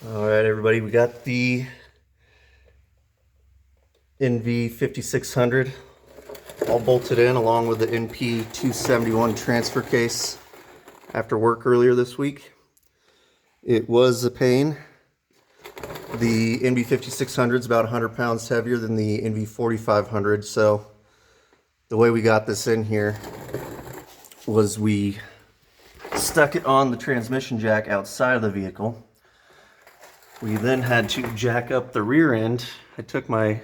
All right, everybody, we got the NV5600 all bolted in along with the NP271 transfer case after work earlier this week. It was a pain. The NV5600 is about 100 pounds heavier than the NV4500, so the way we got this in here was we stuck it on the transmission jack outside of the vehicle. We then had to jack up the rear end. I took my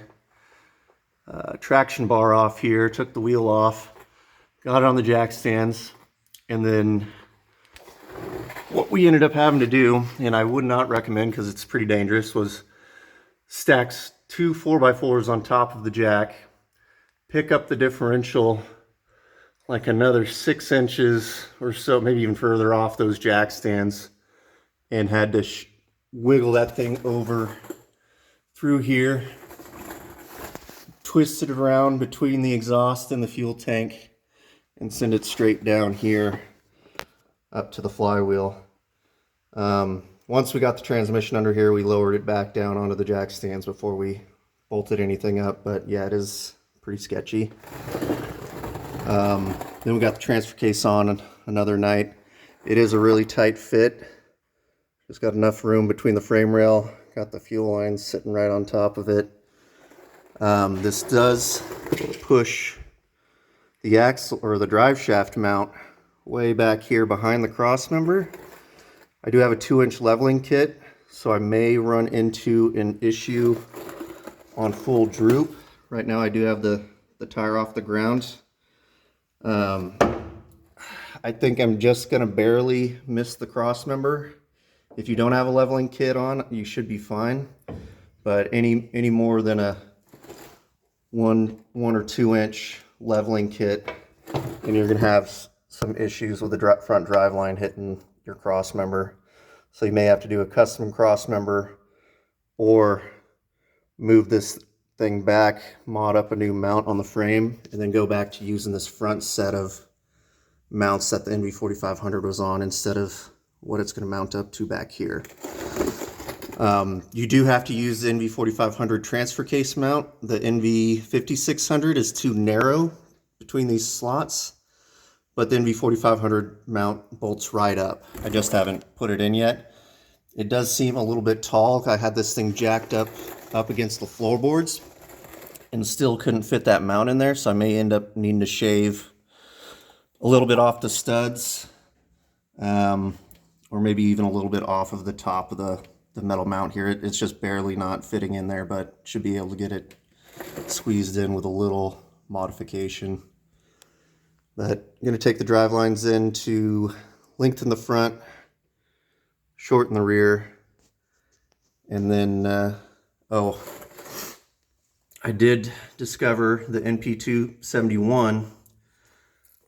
traction bar off here, took the wheel off, got it on the jack stands, and then what we ended up having to do, and I would not recommend because it's pretty dangerous, was stack two 4x4s on top of the jack, pick up the differential like another 6 inches or so, maybe even further off those jack stands, and had to wiggle that thing over through here, twist it around between the exhaust and the fuel tank, and send it straight down here up to the flywheel. Once we got the transmission under here, we lowered it back down onto the jack stands before we bolted anything up, but yeah, it is pretty sketchy. Then we got the transfer case on another night. It is a really tight fit. Just got enough room between the frame rail, got the fuel lines sitting right on top of it. This does push the axle or the drive shaft mount way back here behind the cross member. I do have a 2-inch leveling kit, so I may run into an issue on full droop. Right now I do have the tire off the ground. I think I'm just gonna barely miss the cross member. If you don't have a leveling kit on, you should be fine. But any more than a 1 or 2 inch leveling kit, and you're gonna have some issues with the front drive line hitting your cross member. So you may have to do a custom cross member or move this thing back, mod up a new mount on the frame, and then go back to using this front set of mounts that the NV4500 was on instead of what it's going to mount up to back here. You do have to use the NV4500 transfer case mount. The NV5600 is too narrow between these slots, but the NV4500 mount bolts right up. I just haven't put it in yet. It does seem a little bit tall. I had this thing jacked up against the floorboards and still couldn't fit that mount in there, so I may end up needing to shave a little bit off the studs, or maybe even a little bit off of the top of the metal mount here. It's just barely not fitting in there, but should be able to get it squeezed in with a little modification. But I'm going to take the drive lines in to lengthen the front, shorten the rear, and then, I did discover the NP271.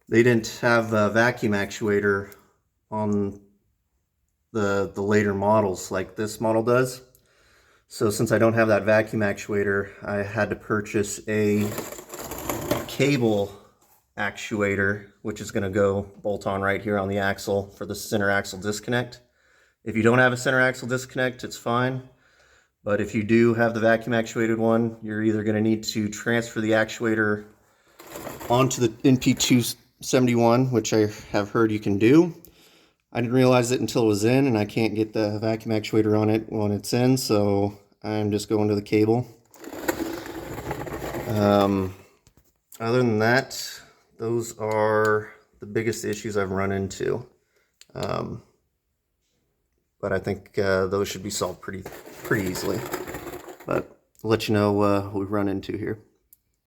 They didn't have a vacuum actuator on the later models like this model does. So since I don't have that vacuum actuator, I had to purchase a cable actuator, which is going to go bolt on right here on the axle for the center axle disconnect. If you don't have a center axle disconnect, it's fine. But if you do have the vacuum actuated one, you're either going to need to transfer the actuator onto the NP271, which I have heard you can do. I didn't realize it until it was in, and I can't get the vacuum actuator on it when it's in, so I'm just going to the cable. Other than that, those are the biggest issues I've run into. But I think those should be solved pretty easily. But I'll let you know what we run into here.